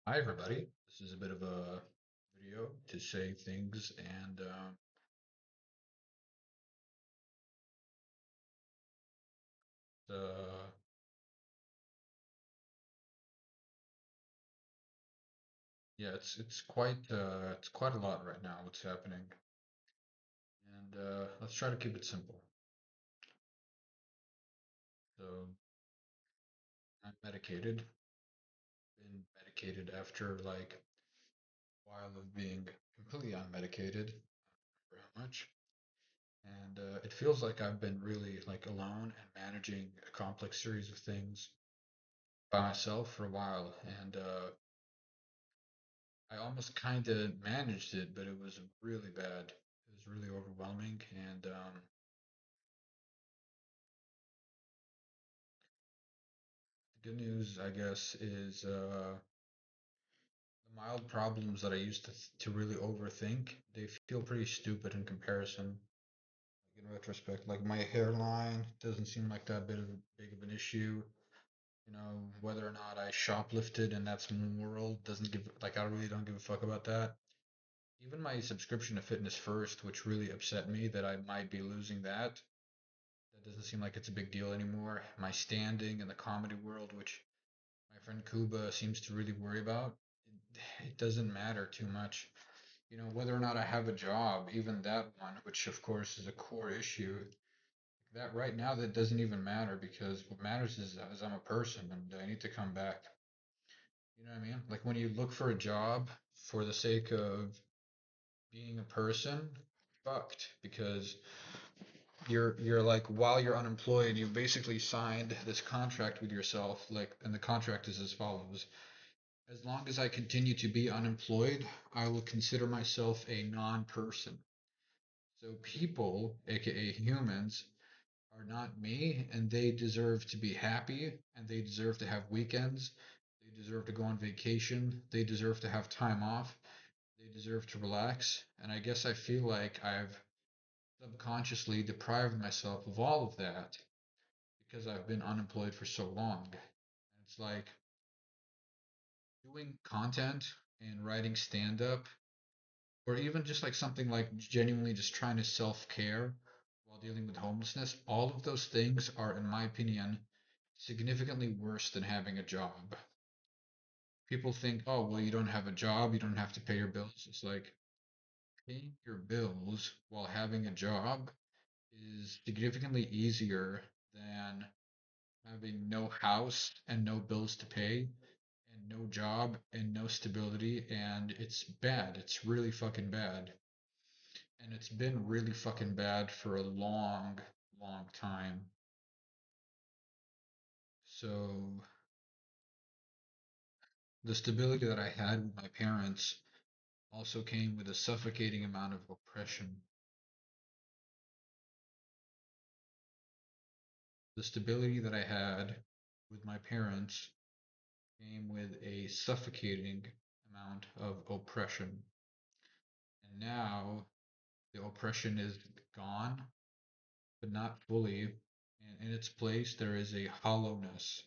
Hi, everybody. This is a bit of a video to say things, and uh, yeah, it's quite a lot right now. What's happening, and let's try to keep it simple. So I'm medicated. Been medicated after like a while of being completely unmedicated. For how much? And it feels like I've been really like alone and managing a complex series of things by myself for a while, and I almost kind of managed it, but it was really bad. It was really overwhelming. And the good news, I guess, is the mild problems that I used to really overthink, they feel pretty stupid in comparison. Like in retrospect, like my hairline doesn't seem like that big of an issue. You know, whether or not I shoplifted and that's moral doesn't give like I really don't give a fuck about that. Even my subscription to Fitness First, which really upset me that I might be losing that, that doesn't seem like it's a big deal anymore. My standing in the comedy world, which my friend Kuba seems to really worry about, it doesn't matter too much. You know, whether or not I have a job, even that one, which of course is a core issue, that right now that doesn't even matter because what matters is I'm a person and I need to come back. You know what I mean? Like when you look for a job for the sake of being a person, fucked because you're like while you're unemployed, you've basically signed this contract with yourself, like, and the contract is as follows. As long as I continue to be unemployed, I will consider myself a non-person. So people, aka humans, are not me, and they deserve to be happy, and they deserve to have weekends. They deserve to go on vacation. They deserve to have time off. They deserve to relax. And I guess I feel like I've subconsciously deprived myself of all of that because I've been unemployed for so long. And it's like doing content and writing stand up, or even just like something like genuinely just trying to self care while dealing with homelessness. All of those things are, in my opinion, significantly worse than having a job. People think, oh, well, you don't have a job, you don't have to pay your bills. It's like paying your bills while having a job is significantly easier than having no house and no bills to pay and no job and no stability, and it's bad. It's really fucking bad. And it's been really fucking bad for a long, long time. So the stability that I had with my parents also came with a suffocating amount of oppression. The stability that I had with my parents came with a suffocating amount of oppression. And now the oppression is gone, but not fully. And in its place, there is a hollowness.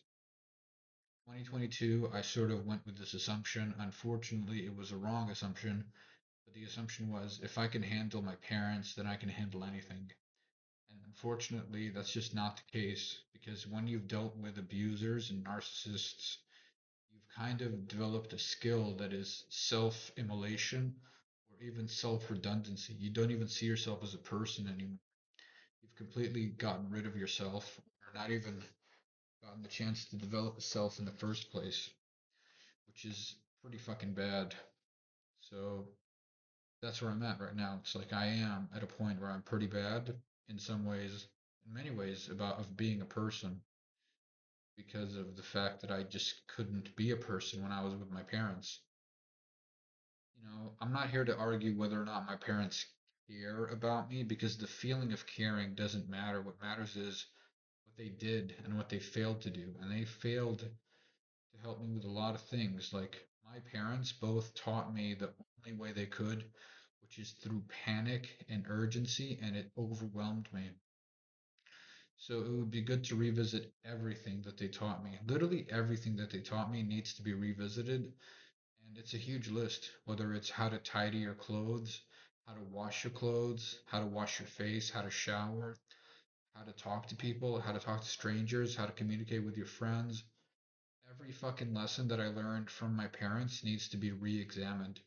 2022, I sort of went with this assumption. Unfortunately, it was a wrong assumption, but the assumption was if I can handle my parents, then I can handle anything. And unfortunately, that's just not the case because when you've dealt with abusers and narcissists, you've kind of developed a skill that is self immolation or even self redundancy. You don't even see yourself as a person anymore. You've completely gotten rid of yourself, or not even gotten the chance to develop a self in the first place, which is pretty fucking bad. So that's where I'm at right now. It's like I am at a point where I'm pretty bad in some ways, in many ways, about of being a person because of the fact that I just couldn't be a person when I was with my parents. You know, I'm not here to argue whether or not my parents care about me because the feeling of caring doesn't matter. What matters is what they did and what they failed to do. And they failed to help me with a lot of things. Like my parents both taught me the only way they could, which is through panic and urgency, and it overwhelmed me. So it would be good to revisit everything that they taught me. Literally everything that they taught me needs to be revisited And it's a huge list, whether it's how to tidy your clothes, how to wash your clothes, how to wash your face, how to shower, how to talk to people, how to talk to strangers, how to communicate with your friends. Every fucking lesson that I learned from my parents needs to be re examined.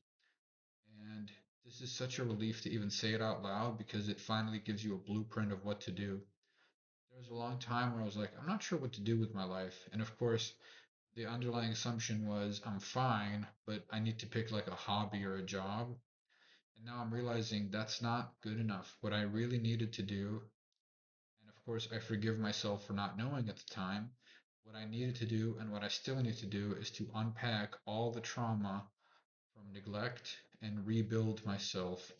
And this is such a relief to even say it out loud because it finally gives you a blueprint of what to do. There was a long time where I was like, I'm not sure what to do with my life. And of course, the underlying assumption was I'm fine, but I need to pick like a hobby or a job. And now I'm realizing that's not good enough. What I really needed to do, and of course, I forgive myself for not knowing at the time, what I needed to do and what I still need to do is to unpack all the trauma from neglect and rebuild myself